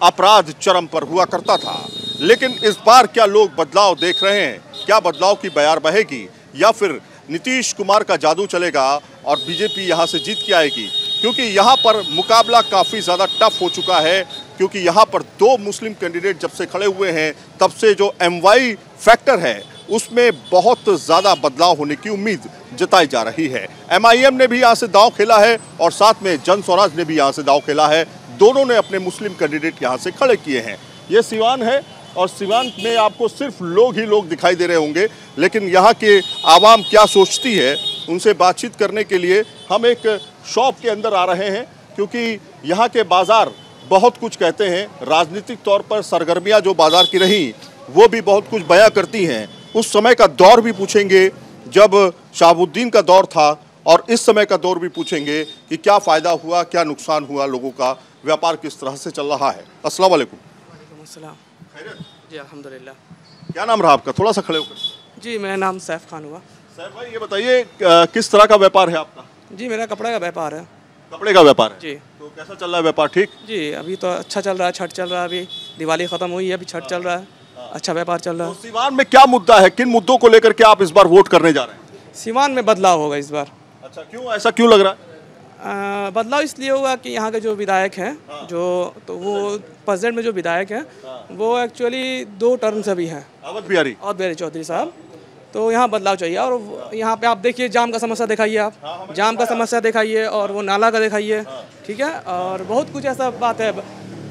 अपराध चरम पर हुआ करता था। लेकिन इस बार क्या लोग बदलाव देख रहे हैं? क्या बदलाव की बयार बहेगी या फिर नीतीश कुमार का जादू चलेगा और बीजेपी यहाँ से जीत के आएगी? क्योंकि यहाँ पर मुकाबला काफ़ी ज़्यादा टफ हो चुका है, क्योंकि यहाँ पर 2 मुस्लिम कैंडिडेट जब से खड़े हुए हैं तब से जो MY फैक्टर है उसमें बहुत ज़्यादा बदलाव होने की उम्मीद जताई जा रही है। MIM ने भी यहाँ से दांव खेला है और साथ में जन स्वराज ने भी यहाँ से दांव खेला है। दोनों ने अपने मुस्लिम कैंडिडेट यहाँ से खड़े किए हैं। ये सीवान है और सीवान में आपको सिर्फ लोग ही लोग दिखाई दे रहे होंगे, लेकिन यहाँ के आवाम क्या सोचती है उनसे बातचीत करने के लिए हम एक शॉप के अंदर आ रहे हैं, क्योंकि यहाँ के बाज़ार बहुत कुछ कहते हैं। राजनीतिक तौर पर सरगर्मियाँ जो बाज़ार की रहीं वो भी बहुत कुछ बयां करती हैं। उस समय का दौर भी पूछेंगे जब शहाबुद्दीन का दौर था, और इस समय का दौर भी पूछेंगे कि क्या फ़ायदा हुआ, क्या नुकसान हुआ, लोगों का व्यापार किस तरह से चल रहा है। अस्सलाम वालेकुम। जी अल्हम्दुलिल्लाह। क्या नाम रहा आपका? थोड़ा सा खड़े होकर। जी मेरा नाम सैफ खान हुआ। सैफ भाई, ये बताइए किस तरह का व्यापार है आपका? जी मेरा कपड़े का व्यापार है। कपड़े का व्यापार है जी। तो कैसा चल रहा है व्यापार? ठीक जी, अभी तो अच्छा चल रहा है। छठ चल रहा है, अभी दिवाली ख़त्म हुई है, अभी छठ चल रहा है, अच्छा व्यापार चल रहा है। सीवान में क्या मुद्दा है, किन मुद्दों को लेकर के आप इस बार वोट करने जा रहे हैं? सिवान में बदलाव होगा इस बार। अच्छा, क्यों ऐसा क्यों लग रहा है? बदलाव इसलिए होगा कि यहाँ के जो विधायक हैं जो तो वो प्रेजेंट में जो विधायक हैं वो एक्चुअली 2 टर्म से भी हैं, अवध बिहारी चौधरी साहब। तो यहाँ बदलाव चाहिए और यहाँ पे आप देखिए जाम का समस्या दिखाइए, आप जाम का समस्या दिखाइए और वो नाला का दिखाइए, ठीक है। और बहुत कुछ ऐसा बात है।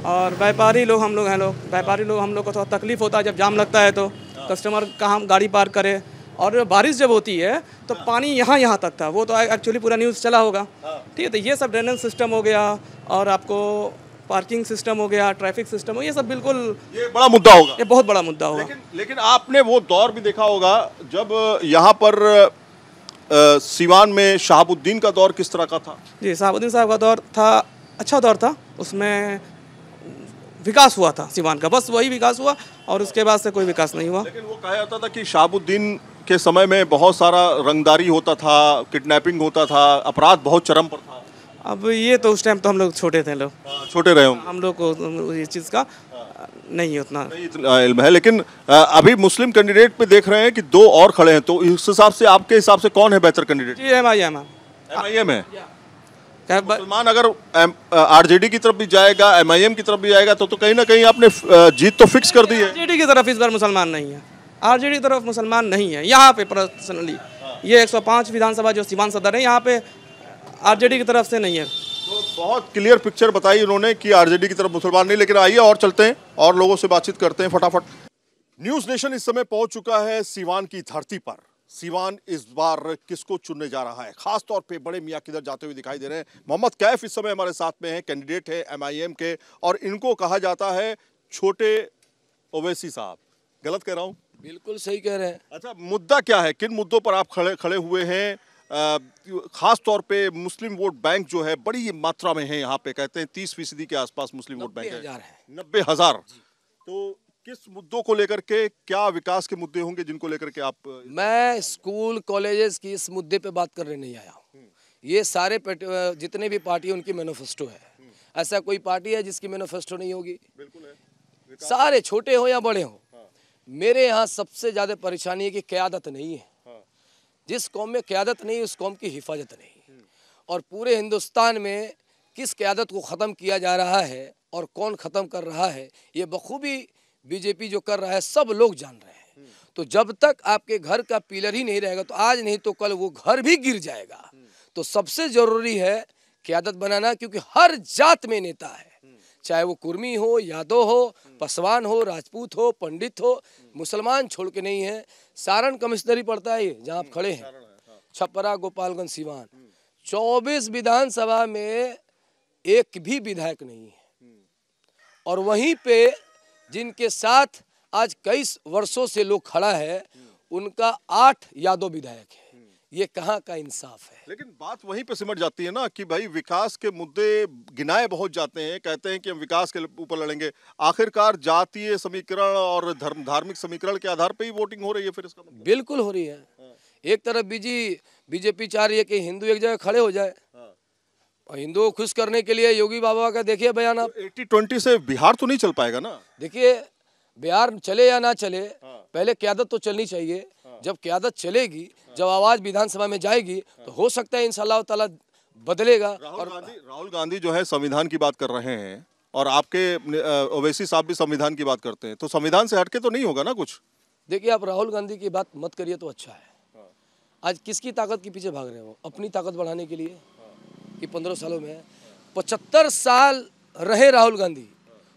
और व्यापारी लोग हम लोग को थोड़ा तकलीफ होता है जब जाम लगता है तो कस्टमर कहाँ गाड़ी पार्क करे। और बारिश जब होती है तो पानी यहाँ तक था, वो तो एक्चुअली पूरा न्यूज़ चला होगा, ठीक है। तो ये सब ड्रेनेज सिस्टम हो गया और आपको पार्किंग सिस्टम हो गया, ट्रैफिक सिस्टम हो, ये सब बिल्कुल ये बड़ा मुद्दा होगा, ये बहुत बड़ा मुद्दा होगा। लेकिन आपने वो दौर भी देखा होगा जब यहाँ पर सिवान में शहाबुद्दीन का दौर किस तरह का था? जी, शहाबुद्दीन साहब का दौर था, अच्छा दौर था, उसमें विकास हुआ था सिवान का, बस वही विकास हुआ और उसके बाद से कोई विकास नहीं हुआ। लेकिन वो कहा जाता था कि शहाबुद्दीन के समय में बहुत सारा रंगदारी होता था, किडनैपिंग होता था, अपराध बहुत चरम पर था। अब ये तो उस टाइम तो हम लोग छोटे थे, छोटे रहे होंगे, हम लोग को ये चीज़ का नहीं उतना इल्म है। लेकिन अभी मुस्लिम कैंडिडेट पे देख रहे हैं कि 2 और खड़े हैं, तो इस हिसाब से आपके हिसाब से कौन है बेहतर कैंडिडेट? जी, MIM है। मुसलमान अगर RJD की तरफ भी जाएगा, MIM की तरफ भी जाएगा तो कहीं ना कहीं आपने जीत तो फिक्स कर दी है। RJD की तरफ इस बार मुसलमान नहीं है, RJD की तरफ मुसलमान नहीं है यहाँ पे पर्सनली। ये 105 विधानसभा जो सिवान सदर है यहाँ पे RJD की तरफ से नहीं है। तो बहुत क्लियर पिक्चर बताई उन्होंने कि RJD की तरफ मुसलमान नहीं। लेकिन आइए और चलते हैं और लोगों से बातचीत करते हैं फटाफट। न्यूज़ नेशन इस समय पहुंच चुका है सिवान की धरती पर। सिवान इस बार किसको चुनने जा रहा है? खास तौर पे बड़े मियां किधर जाते हुए दिखाई दे रहे हैं। मोहम्मद कैफ इस समय हमारे साथ में हैं, कैंडिडेट है MIM के, और इनको कहा जाता है छोटे ओवैसी साहब। गलत कह रहा हूँ? बिल्कुल सही कह रहे हैं। अच्छा, मुद्दा क्या है, किन मुद्दों पर आप खड़े हुए हैं? खास तौर पे मुस्लिम वोट बैंक जो है बड़ी मात्रा में है यहाँ पे, कहते हैं 30% के आसपास मुस्लिम वोट बैंक है। 90,000। तो किस मुद्दों को लेकर के, क्या विकास के मुद्दे होंगे जिनको लेकर के आप? मैं स्कूल कॉलेजेस की इस मुद्दे पे बात करने नहीं आया हूँ। ये सारे जितने भी पार्टी उनकी मैनिफेस्टो है, ऐसा कोई पार्टी है जिसकी मैनिफेस्टो नहीं होगी? बिल्कुल है, सारे छोटे हो या बड़े हो। मेरे यहाँ सबसे ज्यादा परेशानी है कि क़यादत नहीं है। जिस कौम में क़यादत नहीं, उस कौम की हिफाजत नहीं। और पूरे हिंदुस्तान में किस क़यादत को ख़त्म किया जा रहा है और कौन ख़त्म कर रहा है, ये बखूबी बीजेपी जो कर रहा है सब लोग जान रहे हैं। तो जब तक आपके घर का पिलर ही नहीं रहेगा तो आज नहीं तो कल वो घर भी गिर जाएगा। तो सबसे ज़रूरी है क़यादत बनाना, क्योंकि हर जात में नेता है, चाहे वो कुर्मी हो, यादव हो, पसवान हो, राजपूत हो, पंडित हो, मुसलमान छोड़ के नहीं है। सारण कमिश्नरी पड़ता है जहाँ आप खड़े हैं, छपरा, गोपालगंज, सिवान, 24 विधानसभा में एक भी विधायक नहीं है। और वहीं पे जिनके साथ आज कई वर्षों से लोग खड़ा है, उनका 8 यादव विधायक है। ये कहाँ का इंसाफ है? लेकिन बात वहीं पे सिमट जाती है ना कि भाई विकास के मुद्दे गिनाए बहुत जाते हैं, कहते हैं कि हम विकास के ऊपर लड़ेंगे, आखिरकार जातीय समीकरण और धार्मिक समीकरण के आधार पे ही वोटिंग हो रही है। फिर इसका मतलब बिल्कुल हो रही है। एक तरफ बीजेपी चाह रही है कि हिंदू एक जगह खड़े हो जाए, और हिंदुओं को खुश करने के लिए योगी बाबा का देखिए बयान। आप 80-20 से बिहार तो नहीं चल पाएगा ना? देखिए, बिहार चले या ना चले, पहले क़यादत तो चलनी चाहिए। जब क़यादत चलेगी, जब आवाज विधानसभा में जाएगी, तो हो सकता है इंशाअल्लाह ताला बदलेगा। राहुल गांधी जो है संविधान की बात कर रहे हैं और आपके ओवैसी साहब भी संविधान की बात करते हैं, तो संविधान से हटके तो नहीं होगा ना कुछ? देखिए, आप राहुल गांधी की बात मत करिए तो अच्छा है। आज किसकी ताकत के पीछे भाग रहे हो? अपनी ताकत बढ़ाने के लिए कि 15 सालों में 75 साल रहे राहुल गांधी,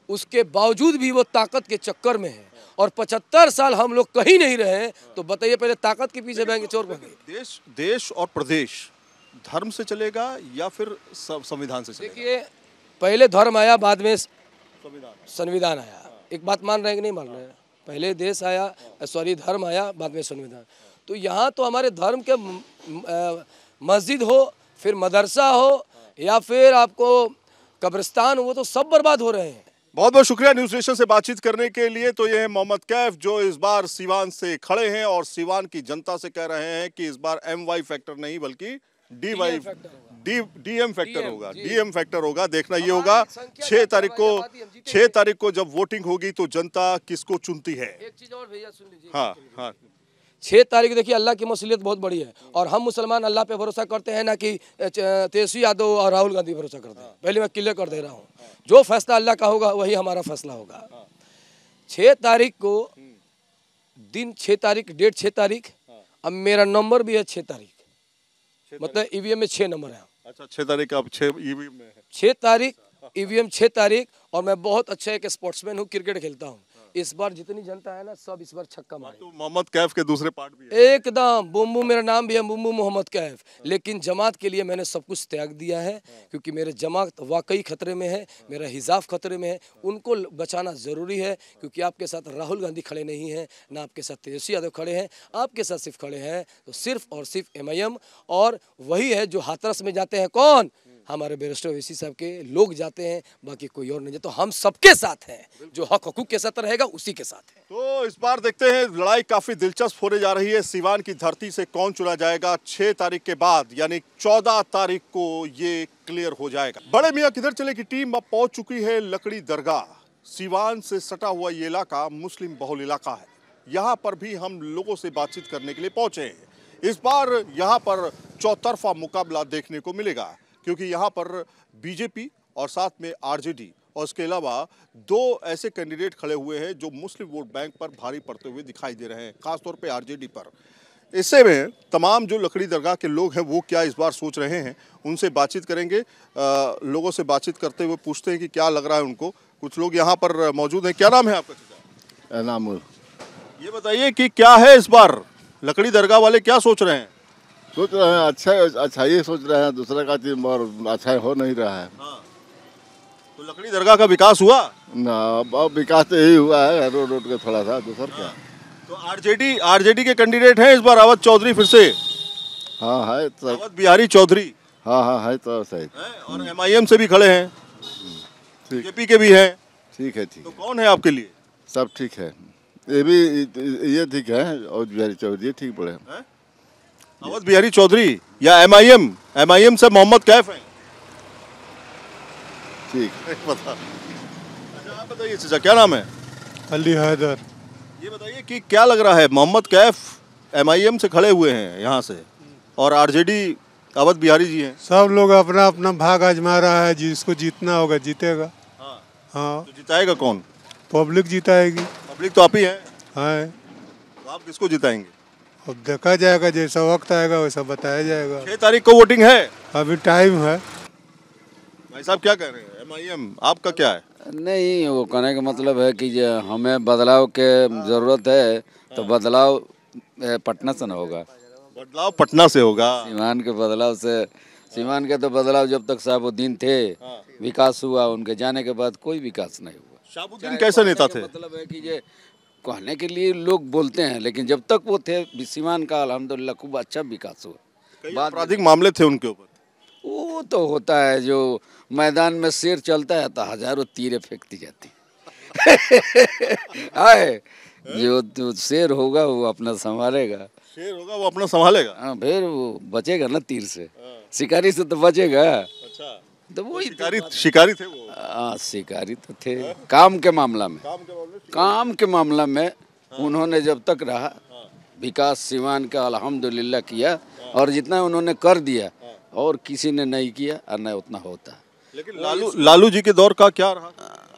उसके बावजूद भी वो ताकत के चक्कर में है। और 75 साल हम लोग कहीं नहीं रहे, तो बताइए पहले ताकत के पीछे भागेंगे चोर भागेंगे? देश और प्रदेश धर्म से चलेगा या फिर संविधान से चलेगा? देखिए, पहले धर्म आया, बाद में संविधान आया। एक बात मान रहे हैं कि नहीं मान रहे हैं? पहले देश आया, धर्म आया, बाद में संविधान। तो यहाँ तो हमारे धर्म के मस्जिद हो, फिर मदरसा हो, या फिर आपको कब्रिस्तान हो, तो सब बर्बाद हो रहे हैं। बहुत बहुत शुक्रिया न्यूज़ नेशन से बातचीत करने के लिए। तो ये है मोहम्मद कैफ जो इस बार सिवान से खड़े हैं और सिवान की जनता से कह रहे हैं कि इस बार MY फैक्टर नहीं बल्कि DM फैक्टर होगा। देखना ये होगा 6 तारीख को जब वोटिंग होगी तो जनता किसको चुनती है। एक चीज और भैया सुन लीजिए। हाँ, 6 तारीख देखिए अल्लाह की मौसूलियत बहुत बड़ी है और हम मुसलमान अल्लाह पे भरोसा करते हैं ना कि तेजस्वी यादव और राहुल गांधी भरोसा करते हैं। पहले मैं क्लियर कर दे रहा हूँ, जो फैसला अल्लाह का होगा वही हमारा फैसला होगा। 6 तारीख को दिन 6 तारीख डेट 6 तारीख, अब मेरा नंबर भी है 6 तारीख, मतलब ईवीएम में 6 नंबर है। अच्छा 6 तारीख आप 6 ईवीएम में है। 6 तारीख ईवीएम 6 तारीख, और मैं बहुत अच्छा एक स्पोर्ट्समैन हूँ, क्रिकेट खेलता हूँ। इस बार जितनी जनता है ना सब इस बार छक्का मारे। तो मोहम्मद कैफ के दूसरे पार्ट भी है। एकदम बुम्बू, मेरा नाम भी है बुम्बू मोहम्मद कैफ। लेकिन जमात के लिए मैंने सब कुछ त्याग दिया है, क्योंकि मेरे जमात वाकई खतरे में है, मेरा हिजाब खतरे में है। उनको बचाना ज़रूरी है, क्योंकि आपके साथ राहुल गांधी खड़े नहीं हैं, ना आपके साथ तेजस्वी यादव खड़े हैं, आपके साथ सिर्फ खड़े हैं तो सिर्फ और सिर्फ MIM। और वही है जो हाथरस में जाते हैं, कौन? हमारे बैरिस्टर ओवैसी साहब के लोग जाते हैं, बाकी कोई और नहीं। तो हम सबके साथ हैं, जो हक हकूक के साथ रहेगा उसी के साथ है। तो इस बार देखते हैं, लड़ाई काफी दिलचस्प होने जा रही है। सीवान की धरती से कौन चुना जाएगा 6 तारीख के बाद, यानी 14 तारीख को ये क्लियर हो जाएगा। बड़े मियाँ किधर चले की टीम अब पहुंच चुकी है लकड़ी दरगाह। सीवान से सटा हुआ ये इलाका मुस्लिम बहुल इलाका है। यहाँ पर भी हम लोगों से बातचीत करने के लिए पहुंचे हैं। इस बार यहाँ पर चौतरफा मुकाबला देखने को मिलेगा, क्योंकि यहाँ पर बीजेपी और साथ में RJD और उसके अलावा 2 ऐसे कैंडिडेट खड़े हुए हैं जो मुस्लिम वोट बैंक पर भारी पड़ते हुए दिखाई दे रहे हैं, खासतौर पे RJD पर। इससे में तमाम जो लकड़ी दरगाह के लोग हैं वो क्या इस बार सोच रहे हैं, उनसे बातचीत करेंगे। लोगों से बातचीत करते हुए पूछते हैं कि क्या लग रहा है उनको। कुछ लोग यहाँ पर मौजूद हैं। क्या नाम है आपका? नामुल। ये बताइए कि क्या है इस बार लकड़ी दरगाह वाले क्या सोच रहे हैं? सोच रहे हैं अच्छा ही सोच रहे हैं, दूसरा का चीज और अच्छा हो नहीं रहा है। तो लकड़ी दरगाह का विकास हुआ ना? अब विकास तो यही हुआ है, रोड का थोड़ा सा, दूसरा क्या। तो RJD के कैंडिडेट हैं इस बार अवध चौधरी फिर से। हाँ है तो अवध बिहारी चौधरी। हाँ है तो सही। और MIM से भी खड़े हैं, BJP के भी हैं। ठीक है ठीक। तो कौन है आपके लिए? सब ठीक है, ये ठीक है। और बिहारी चौधरी ठीक पड़े। अवध बिहारी चौधरी या MIM से मोहम्मद कैफ है। ठीक पता। अच्छा आप बताइए चाचा, क्या नाम है? अली हैदर। ये बताइए कि क्या लग रहा है, मोहम्मद कैफ MIM से खड़े हुए हैं यहाँ से, और RJD अवध बिहारी जी हैं। सब लोग अपना अपना भाग आजमा रहा है, जिसको जीतना होगा जीतेगा। हाँ तो जिताएगा कौन? पब्लिक जिताएगी। पब्लिक तो आप ही हैं। तो आप किसको जिताएंगे? अब देखा जाएगा, जैसा वक्त आएगा वैसा बताया जाएगा। 6 तारीख को वोटिंग है, अभी टाइम है। भाई साहब क्या कह रहे हैं? MIM आपका क्या है? नहीं, वो कहने का मतलब है कि हमें बदलाव के जरूरत है, तो बदलाव पटना से न होगा। बदलाव पटना से होगा। सीमान के बदलाव से, सीमान के तो बदलाव जब तक साहबुद्दीन थे विकास हुआ, उनके जाने के बाद कोई विकास नहीं हुआ। शाहबुद्दीन कैसे नेता थे? मतलब है कि ये कहने के लिए लोग बोलते हैं, लेकिन जब तक वो थे सीमान का अल्हम्दुलिल्लाह खूब अच्छा विकास हुआ। कई आपराधिक मामले थे उनके ऊपर। वो तो होता है, जो मैदान में शेर चलता है तो हजारों तीरें फेंकती जाती है। जो शेर होगा वो अपना संभालेगा। शेर होगा वो अपना संभालेगा। हाँ, फिर वो बचेगा ना तीर से, शिकारी से तो बचेगा। अच्छा, तो वो शिकारी थे वो। हाँ शिकारी तो थे। काम के मामला में उन्होंने जब तक रहा विकास सीमान का अल्हम्दुलिल्लाह किया, और जितना उन्होंने कर दिया और किसी ने नहीं किया और न उतना होता। लेकिन लालू जी के दौर का क्या रहा?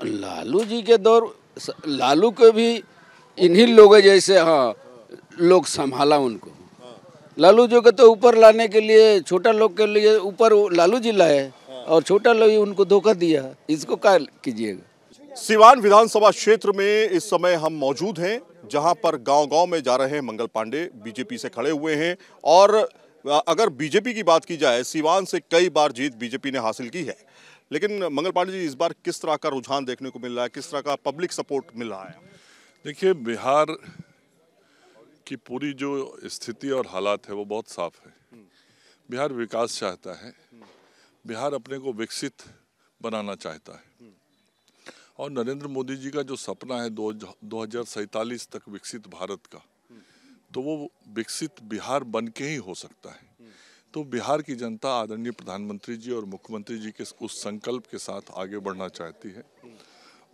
लालू जी के दौर, लालू को भी इन्हीं लोगों जैसे लोग संभाला उनको। लालू जी को तो ऊपर लाने के लिए, छोटा लोग के लिए ऊपर लालू जी लाए, और छोटा लोग उनको धोखा दिया। इसको क्या कीजिएगा। सीवान विधानसभा क्षेत्र में इस समय हम मौजूद हैं, जहां पर गांव-गांव में जा रहे हैं मंगल पांडे, बीजेपी से खड़े हुए हैं। और अगर बीजेपी की बात की जाए, सीवान से कई बार जीत बीजेपी ने हासिल की है, लेकिन मंगल पांडे जी इस बार किस तरह का रुझान देखने को मिल रहा है, किस तरह का पब्लिक सपोर्ट मिल रहा है? देखिए, बिहार की पूरी जो स्थिति और हालात है वो बहुत साफ है। बिहार विकास चाहता है, बिहार अपने को विकसित बनाना चाहता है, और नरेंद्र मोदी जी का जो सपना है 2047 तक विकसित भारत का, तो वो विकसित बिहार बन के ही हो सकता है। तो बिहार की जनता आदरणीय प्रधानमंत्री जी और मुख्यमंत्री जी के उस संकल्प के साथ आगे बढ़ना चाहती है,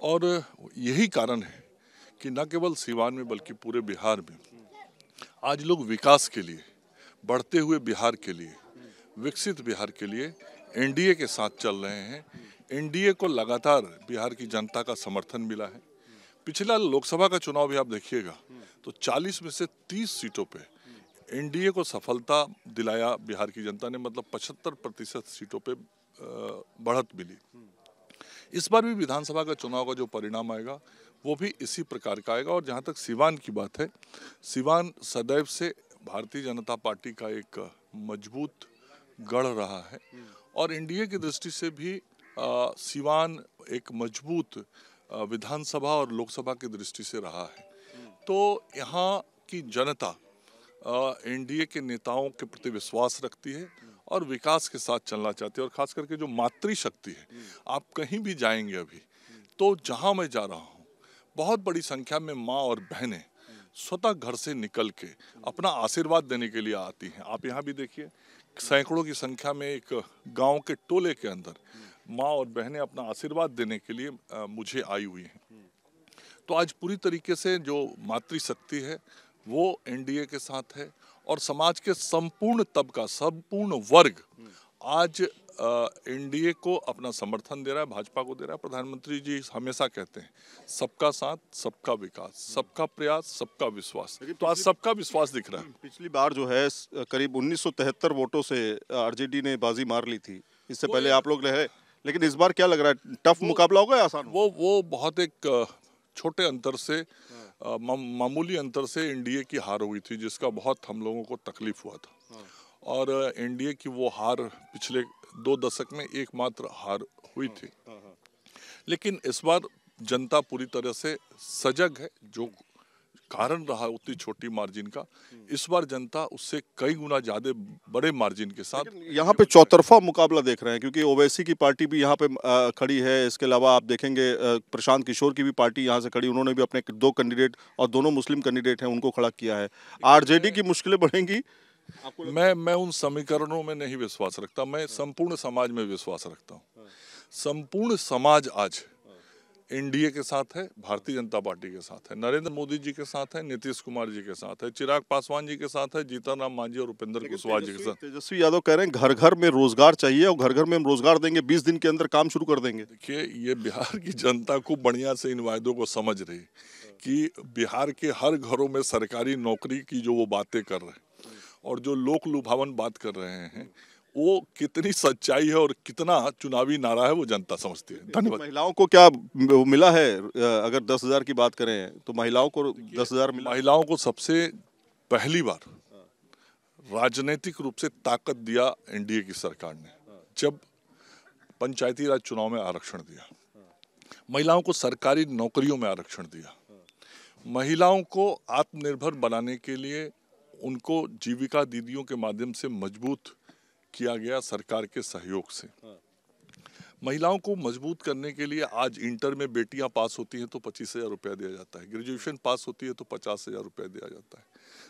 और यही कारण है कि न केवल सीवान में बल्कि पूरे बिहार में आज लोग विकास के लिए, बढ़ते हुए बिहार के लिए, विकसित बिहार के लिए एनडीए के साथ चल रहे हैं। एनडीए को लगातार बिहार की जनता का समर्थन मिला है। पिछला लोकसभा का चुनाव भी आप देखिएगा तो 40 में से 30 सीटों पे एनडीए को सफलता दिलाया बिहार की जनता ने, मतलब 75% सीटों पे बढ़त मिली। इस बार भी विधानसभा का चुनाव का जो परिणाम आएगा वो भी इसी प्रकार का आएगा। और जहाँ तक सीवान की बात है, सीवान सदैव से भारतीय जनता पार्टी का एक मजबूत गढ़ रहा है और एनडीए की दृष्टि से भी सीवान एक मजबूत विधानसभा और लोकसभा की दृष्टि से रहा है। तो यहाँ की जनता एनडीए के नेताओं के प्रति विश्वास रखती है और विकास के साथ चलना चाहती है। और खास करके जो मातृशक्ति है, आप कहीं भी जाएंगे अभी तो जहाँ मैं जा रहा हूँ बहुत बड़ी संख्या में माँ और बहनें स्वतः घर से निकल के अपना आशीर्वाद देने के लिए आती हैं। आप यहाँ भी देखिए सैकड़ों की संख्या में एक गांव के टोले के अंदर माँ और बहनें अपना आशीर्वाद देने के लिए मुझे आई हुई हैं। तो आज पूरी तरीके से जो मातृशक्ति है वो एनडीए के साथ है और समाज के संपूर्ण तबका, संपूर्ण वर्ग आज एनडीए को अपना समर्थन दे रहा है, भाजपा को दे रहा है। प्रधानमंत्री जी हमेशा कहते हैं सबका साथ, सबका विकास, सबका प्रयास, सबका विश्वास। तो आज सबका विश्वास दिख रहा है। पिछली बार जो है करीब 1973 वोटों से आरजेडी ने बाजी मार ली थी, इससे पहले आप लोग रहे, लेकिन इस बार क्या लग रहा है, टफ मुकाबला होगा या आसान? वो बहुत एक छोटे अंतर से, मामूली अंतर से एनडीए की हार हुई थी, जिसका बहुत हम लोगों को तकलीफ हुआ था। और एनडीए की वो हार पिछले 2 दशक में एकमात्र हार हुई थी। लेकिन इस बार जनता पूरी तरह से सजग है, जो कारण रहा उतनी छोटी मार्जिन का, इस बार जनता उससे कई गुना ज्यादा बड़े मार्जिन के साथ। यहाँ पे चौतरफा मुकाबला देख रहे हैं क्योंकि ओवैसी की पार्टी भी यहाँ पे खड़ी है। इसके अलावा आप देखेंगे प्रशांत किशोर की भी पार्टी यहाँ से खड़ी, उन्होंने भी अपने 2 कैंडिडेट और दोनों मुस्लिम कैंडिडेट हैं उनको खड़ा किया है। आरजेडी की मुश्किलें बढ़ेंगी? मैं उन समीकरणों में नहीं विश्वास रखता, मैं संपूर्ण समाज में विश्वास रखता हूँ। संपूर्ण समाज आज एनडीए के साथ है, भारतीय जनता पार्टी के साथ है, नरेंद्र मोदी जी के साथ है, नीतीश कुमार जी के साथ है, चिराग पासवान जी के साथ है, जीतन राम मांझी और उपेंद्र कुशवाहा जी के साथ। तेजस्वी यादव कह रहे हैं घर घर में रोजगार चाहिए और घर घर में हम रोजगार देंगे, 20 दिन के अंदर काम शुरू कर देंगे। देखिए, ये बिहार की जनता को बढ़िया से इन वायदों को समझ रही कि बिहार के हर घरों में सरकारी नौकरी की जो वो बातें कर रहे हैं और जो लोक लुभावन बात कर रहे हैं वो कितनी सच्चाई है और कितना चुनावी नारा है वो जनता समझती है। धन्यवाद। महिलाओं को क्या मिला है? अगर 10,000 की बात करें तो महिलाओं को 10,000 मिला। महिलाओं को सबसे पहली बार राजनीतिक रूप से ताकत दिया एनडीए की सरकार ने, जब पंचायती राज चुनाव में आरक्षण दिया, महिलाओं को सरकारी नौकरियों में आरक्षण दिया, महिलाओं को आत्मनिर्भर बनाने के लिए उनको जीविका दीदियों के माध्यम से मजबूत किया गया सरकार के सहयोग से। महिलाओं को मजबूत करने के लिए आज इंटर में बेटियां पास होती हैं तो 25,000 रुपया दिया जाता है, ग्रेजुएशन पास होती है तो 50,000 रुपया दिया जाता है।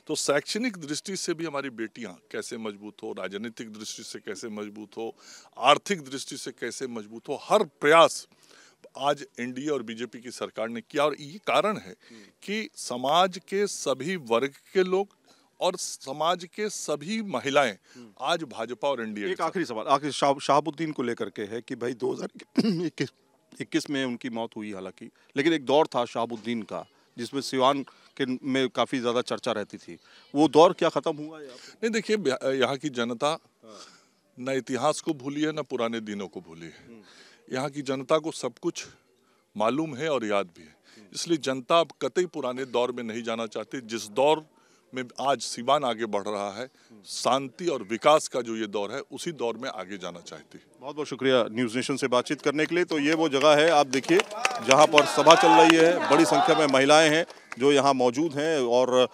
तो शैक्षणिक दृष्टि से भी हमारी बेटियां कैसे मजबूत हो, राजनीतिक दृष्टि से कैसे मजबूत हो, आर्थिक दृष्टि से कैसे मजबूत हो, हर प्रयास आज एनडीए और बीजेपी की सरकार ने किया। और ये कारण है कि समाज के सभी वर्ग के लोग और समाज के सभी महिलाएं आज भाजपा और एनडीए। एक आखिरी सवाल आखिर शहाबुद्दीन को लेकर के है कि भाई 2021 में उनकी मौत हुई हालांकि, लेकिन एक दौर था शहाबुद्दीन का जिसमें सिवान के में काफी ज्यादा चर्चा रहती थी, वो दौर क्या खत्म हुआ है? नहीं, देखिए, यहाँ की जनता न इतिहास को भूली है न पुराने दिनों को भूली है। यहाँ की जनता को सब कुछ मालूम है और याद भी है, इसलिए जनता अब कतई पुराने दौर में नहीं जाना चाहती। जिस दौर में आज सीवान आगे बढ़ रहा है, शांति और विकास का जो ये दौर है, उसी दौर में आगे जाना चाहती है। बहुत बहुत शुक्रिया न्यूज़ नेशन से बातचीत करने के लिए। तो ये वो जगह है, आप देखिए, जहाँ पर सभा चल रही है, बड़ी संख्या में महिलाएं हैं जो यहाँ मौजूद हैं और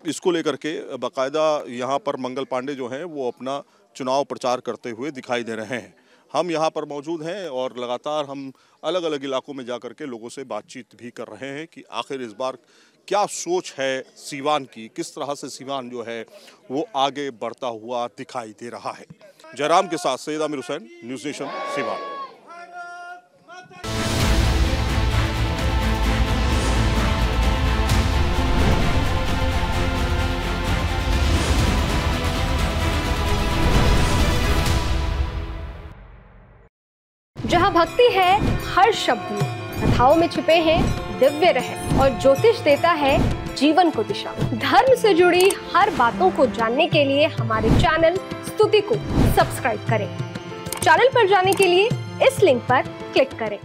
इसको लेकर के बाकायदा यहाँ पर मंगल पांडे जो हैं वो अपना चुनाव प्रचार करते हुए दिखाई दे रहे हैं। हम यहाँ पर मौजूद हैं और लगातार हम अलग अलग इलाकों में जाकर के लोगों से बातचीत भी कर रहे हैं कि आखिर इस बार क्या सोच है सीवान की, किस तरह से सीवान जो है वो आगे बढ़ता हुआ दिखाई दे रहा है। जयराम के साथ सैयद आमिर हुसैन, न्यूज़ नेशन, सीवान। जहां भक्ति है हर शब्द में, कथाओं में छुपे हैं दिव्य रहस्य और ज्योतिष देता है जीवन को दिशा। धर्म से जुड़ी हर बातों को जानने के लिए हमारे चैनल स्तुति को सब्सक्राइब करें। चैनल पर जाने के लिए इस लिंक पर क्लिक करें।